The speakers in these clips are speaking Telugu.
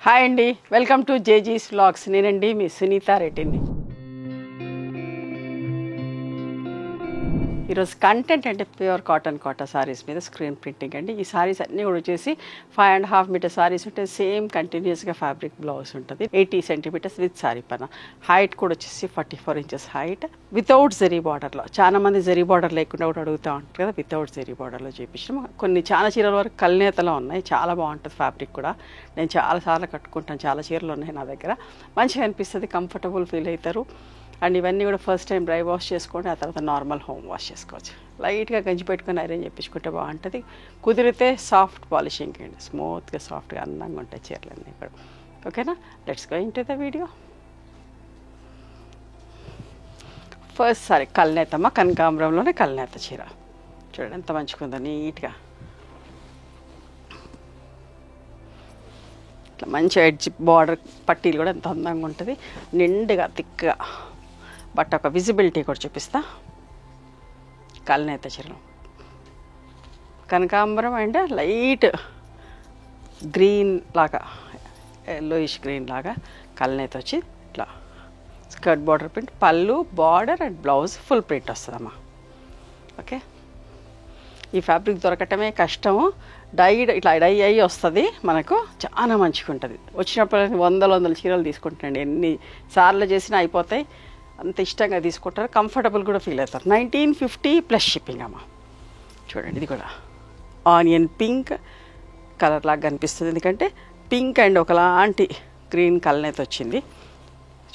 హాయ్ అండి, వెల్కమ్ టు జేజీస్ వ్లాగ్స్. నేనండి మీ సునీత రెడ్డిని. ఈరోజు కంటెంట్ అంటే ప్యూర్ కాటన్ కోటా సారీస్ మీద స్క్రీన్ ప్రింటింగ్ అండి. ఈ సారీస్ అన్నీ కూడా వచ్చేసి 5.5 మీటర్ సారీస్ ఉంటాయి. సేమ్ కంటిన్యూస్గా ఫ్యాబ్రిక్ బ్లౌజ్ ఉంటుంది. 80 సెంటీమీటర్స్ విత్ సారీ పైన. హైట్ కూడా వచ్చేసి 44 ఇంచెస్ హైట్ వితౌట్ జరీ బార్డర్లో. చాలా మంది జరీ బార్డర్ లేకుండా కూడా అడుగుతూ ఉంటారు కదా, వితౌట్ జరీ బార్డర్లో చేపించాము. కొన్ని చాలా చీరల వరకు కల్నేతలో ఉన్నాయి, చాలా బాగుంటుంది ఫ్యాబ్రిక్ కూడా. నేను చాలాసార్లు కట్టుకుంటాను, చాలా చీరలు ఉన్నాయి నా దగ్గర. మంచిగా అనిపిస్తుంది, కంఫర్టబుల్ ఫీల్ అవుతారు. అండ్ ఇవన్నీ కూడా ఫస్ట్ టైం డ్రై వాష్ చేసుకోండి, ఆ తర్వాత నార్మల్ హోమ్ వాష్ చేసుకోవచ్చు. లైట్గా గంజి పెట్టుకొని ఐరన్ చేయించుకుంటే బాగుంటుంది. కుదిరితే సాఫ్ట్ పాలిషింగ్ అండి, స్మూత్గా సాఫ్ట్గా అందంగా ఉంటాయి చీరలన్నీ ఇక్కడ. ఓకేనా, let's go into the video. First sari కల్నేతమ్మ, కనకాంబరంలోనే కల్నేత చీర. చూడండి ఎంత మంచిగా నీట్గా. ఇట్లా మంచి ఎడ్జ్ బార్డర్ పట్టీలు కూడా ఎంత అందంగా ఉంటుంది, నిండుగా థిక్గా. బట్ ఒక విజిబిలిటీ కూడా చూపిస్తా. కల్నేత చీరలు కనకాంబరం అండ్ లైట్ గ్రీన్ లాగా, ఎల్లోయిష్ గ్రీన్ లాగా కల్నేత వచ్చి ఇట్లా స్కర్ట్ బార్డర్ ప్రింట్, పళ్ళు border and blouse full print వస్తుందమ్మా. ఓకే, ఈ ఫ్యాబ్రిక్ దొరకటమే కష్టము. ఇట్లా డై అయ్యి వస్తుంది మనకు, చాలా మంచిగా ఉంటుంది. వచ్చినప్పుడు వందల చీరలు తీసుకుంటాండి, ఎన్ని సార్లు చేసినా అయిపోతాయి. అంత ఇష్టంగా తీసుకుంటారు, కంఫర్టబుల్ కూడా ఫీల్ అవుతారు. 1950 ప్లస్ షిప్పింగ్ అమ్మ. చూడండి, ఇది కూడా ఆనియన్ పింక్ కలర్ లాగా కనిపిస్తుంది, ఎందుకంటే పింక్ అండ్ ఒకలాంటి గ్రీన్ కలర్ వచ్చింది.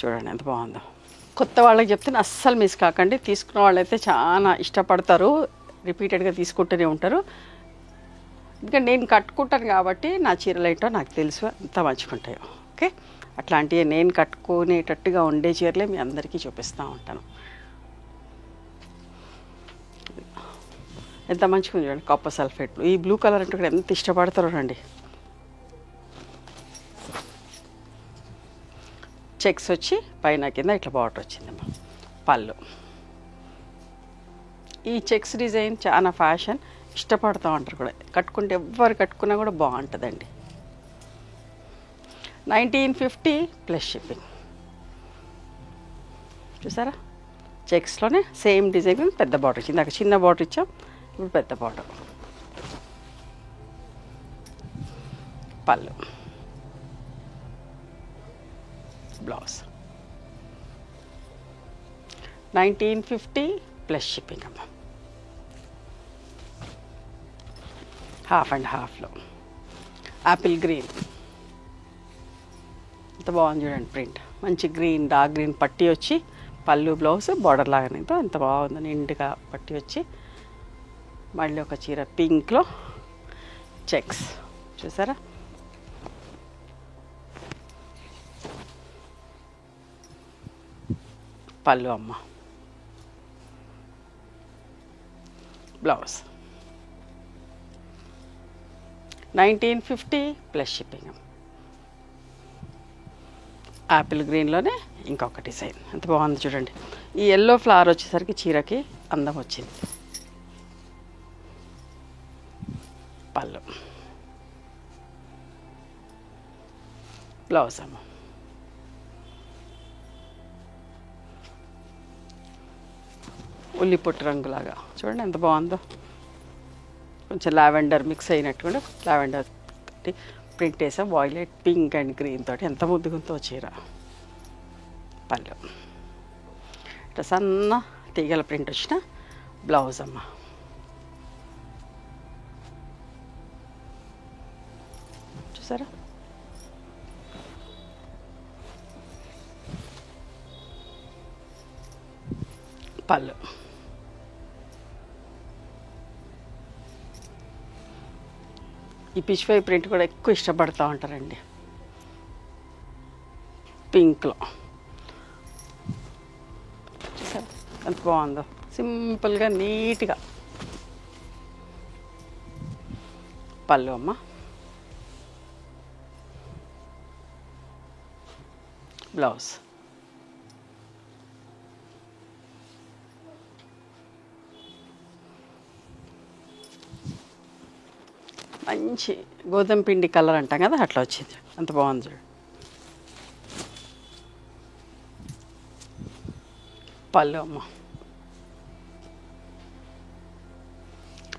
చూడండి ఎంత బాగుందో. కొత్త వాళ్ళకి చెప్తే అస్సలు మిస్ కాకండి, తీసుకున్న వాళ్ళైతే చాలా ఇష్టపడతారు, రిపీటెడ్గా తీసుకుంటూనే ఉంటారు. ఎందుకంటే నేను కట్టుకుంటాను కాబట్టి నా చీరలు ఏంటో నాకు తెలుసు, ఎంత మంచిగా ఉంటాయో. ఓకే, అట్లాంటివి నేను కట్టుకునేటట్టుగా ఉండే చీరలే మీ అందరికీ చూపిస్తూ ఉంటాను. ఎంత మంచిగా ఉంది చూడండి, కాపర్ సల్ఫేట్. ఈ బ్లూ కలర్ అంటే కూడా ఎంత ఇష్టపడతారో అండి. చెక్స్ వచ్చి పైన కింద ఇట్లా బార్డర్ వచ్చిందమ్మా. పళ్ళు ఈ చెక్స్ డిజైన్ చాలా ఫ్యాషన్, ఇష్టపడుతూ ఉంటారు కూడా. కట్టుకుంటే ఎవ్వరు కట్టుకున్నా కూడా బాగుంటుందండి. 1950 ప్లస్ షిప్పింగ్. చూసారా, చెక్స్లోనే సేమ్ డిజైన్, పెద్ద బార్డర్ ఇచ్చింది. నాకు చిన్న బార్డర్ ఇచ్చాం, ఇప్పుడు పెద్ద బార్డర్. పళ్ళు బ్లౌజ్ 1950 ప్లస్ షిప్పింగ్ అమ్మ. హాఫ్ అండ్ హాఫ్లో యాపిల్ గ్రీన్, ఎంత బాగుంది చూడండి ప్రింట్. మంచి గ్రీన్, డార్క్ గ్రీన్ పట్టీ వచ్చి పళ్ళు బ్లౌజ్ బార్డర్ లాగానే ఎంత బాగుంది, నిండుగా పట్టీ వచ్చి. మళ్ళీ ఒక చీర పింక్లో చెక్స్ చూసారా. పళ్ళు అమ్మ, బ్లౌజ్ 1950 ప్లస్ షిప్పింగ్. యాపిల్ గ్రీన్లోనే ఇంకొక డిజైన్ ఎంత బాగుంది చూడండి. ఈ ఎల్లో ఫ్లవర్ వచ్చేసరికి చీరకి అందం వచ్చింది. పళ్ళు బ్లౌజ్ అమ్మ. ఉల్లిపొట్టు రంగులాగా చూడండి ఎంత బాగుందో. కొంచెం లావెండర్ మిక్స్ అయినట్టు కూడా, లావెండర్ ప్రింట్ వేసాం. వాయిలెట్ పింక్ అండ్ గ్రీన్ తోటి ఎంత ముద్దుగుంతో చీర. పళ్ళు ఇట్లా సన్న తీగల ప్రింట్ వచ్చిన బ్లౌజ్ అమ్మ. చూసారా, పళ్ళు ఈ పిచ్ వై ప్రింట్ కూడా ఎక్కువ ఇష్టపడుతూ ఉంటారండి. పింక్లో చూసారా ఎంత బాగుందో, సింపుల్గా నీట్గా. పళ్ళు అమ్మ, బ్లౌజ్ మంచి గోధుమ పిండి కలర్ అంటాం కదా అట్లా వచ్చింది. అంత బాగుంది చూడు. పళ్ళు అమ్మ,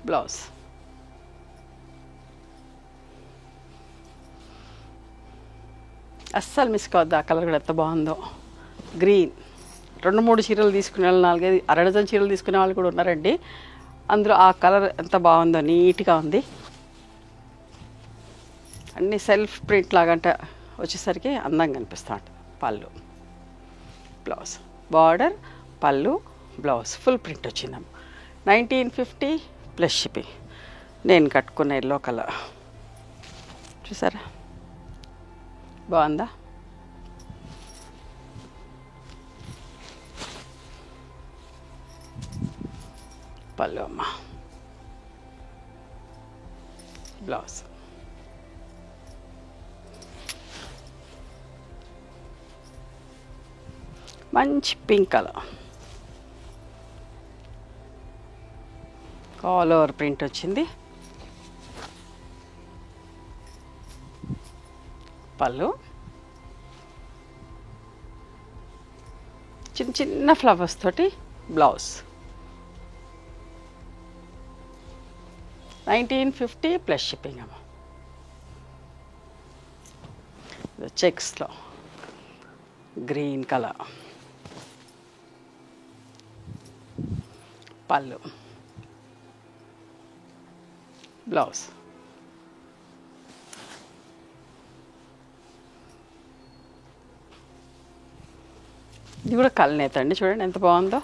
బ్లౌజ్. అస్సలు మిస్ కావద్దు. ఆ కలర్ కూడా ఎంత బాగుందో. గ్రీన్. 2-3 చీరలు తీసుకునే వాళ్ళు, 4-5 అరడజన్ చీరలు తీసుకునే వాళ్ళు కూడా ఉన్నారండి. అందులో ఆ కలర్ ఎంత బాగుందో, నీట్గా ఉంది. అన్ని సెల్ఫ్ ప్రింట్ లాగంట వచ్చేసరికి అందంగా అనిపిస్తూ ఉంటుంది. పళ్ళు, బ్లౌజ్, బార్డర్, పళ్ళు, బ్లౌజ్ ఫుల్ ప్రింట్ వచ్చిందమ్మ. 1950 ప్లస్ షిప్పింగ్. నేను కట్టుకున్న ఎల్లో కలర్ చూసారా, బాగుందా? పళ్ళు అమ్మ, బ్లౌజ్. మంచి pink colour, all over print వచ్చింది. పళ్ళు, చిన్న చిన్న ఫ్లవర్స్ తోటి బ్లౌజ్. 1950 ప్లస్ షిప్పింగ్ అమ్మ. చెక్స్లో గ్రీన్ కలర్, పళ్ళు, బ్లౌజ్. ఇది కూడా కల్నేత అండి, చూడండి ఎంత బాగుందో.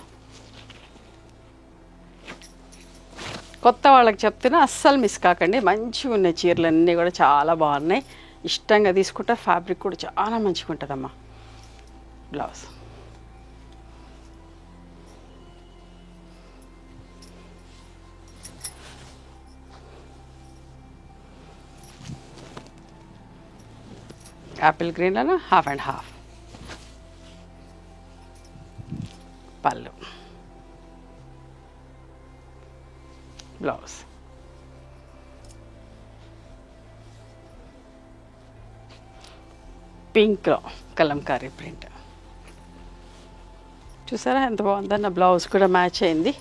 కొత్త వాళ్ళకి చెప్తున్నా అస్సలు మిస్ కాకండి. మంచిగా ఉన్నాయి చీరలన్నీ కూడా, చాలా బాగున్నాయి. ఇష్టంగా తీసుకుంటా. ఫ్యాబ్రిక్ కూడా చాలా మంచిగా ఉంటుందమ్మా. బ్లౌజ్, యాపిల్ గ్రీన్లో 50/50. పళ్ళు, బ్లౌజ్. పింక్లో కలంకారీ ప్రింట్ చూసారా ఎంత బాగుందన్న. బ్లౌజ్ కూడా మ్యాచ్ అయింది.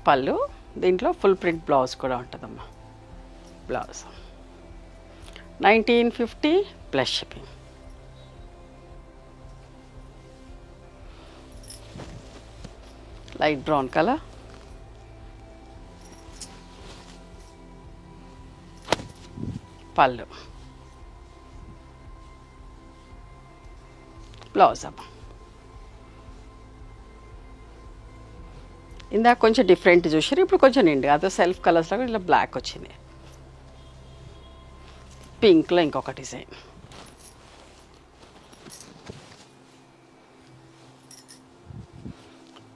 పళ్ళు, దీంట్లో ఫుల్ ప్రింట్ బ్లౌజ్ కూడా ఉంటుందమ్మా. Blouse 1950 plus shipping. Light brown colour, పళ్ళు, బ్లౌజ్ అమ్మ. ఇందాక కొంచెం డిఫరెంట్ చూసారు, ఇప్పుడు కొంచెం నిండుగా అదో సెల్ఫ్ కలర్స్లో ఇలా బ్లాక్ వచ్చింది. పింక్లో ఇంకొక డిజైన్.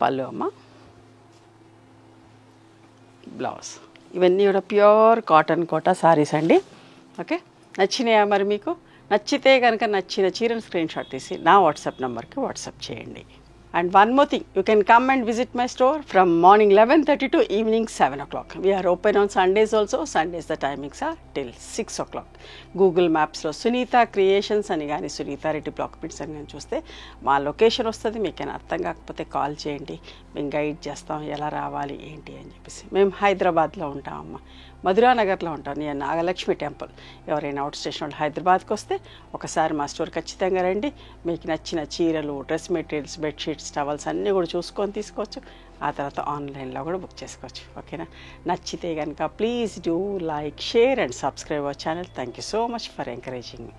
పళ్ళు అమ్మ, బ్లౌజ్. ఇవన్నీ కూడా ప్యూర్ కాటన్ కోటా సారీస్ అండి. ఓకే, నచ్చినాయా మరి మీకు? నచ్చితే కనుక నచ్చిన చీరను స్క్రీన్ షాట్ తీసి నా వాట్సాప్ నెంబర్కి వాట్సాప్ చేయండి. And one more thing, you can come and visit my store from morning 11:30 to evening 7 o'clock. We are open on Sundays also. Sundays the timings are till 6 o'clock. Google Maps లో సునీత క్రియేషన్స్ అని కానీ సునీత రెడ్డి బ్లాక్ ప్రింట్స్ అని కానీ చూస్తే మా లొకేషన్ వస్తుంది. మీకు అర్థం కాకపోతే కాల్ చేయండి, మేము గైడ్ చేస్తాం ఎలా రావాలి ఏంటి అని చెప్పేసి. మేము హైదరాబాద్లో ఉంటామమ్మా, మధురానగర్లో ఉంటాం, నేను నాగలక్ష్మి టెంపుల్. ఎవరైనా అవుట్ స్టేషన్ వాళ్ళు హైదరాబాద్కి వస్తే ఒకసారి మా స్టోర్ ఖచ్చితంగా రండి. మీకు నచ్చిన చీరలు, డ్రెస్ మెటీరియల్స్, బెడ్షీట్స్, టవల్స్ అన్నీ కూడా చూసుకొని తీసుకోవచ్చు. ఆ తర్వాత ఆన్లైన్లో కూడా బుక్ చేసుకోవచ్చు. ఓకేనా? నచ్చితే కనుక please do like, share and subscribe our channel. Thank you so much for encouraging me.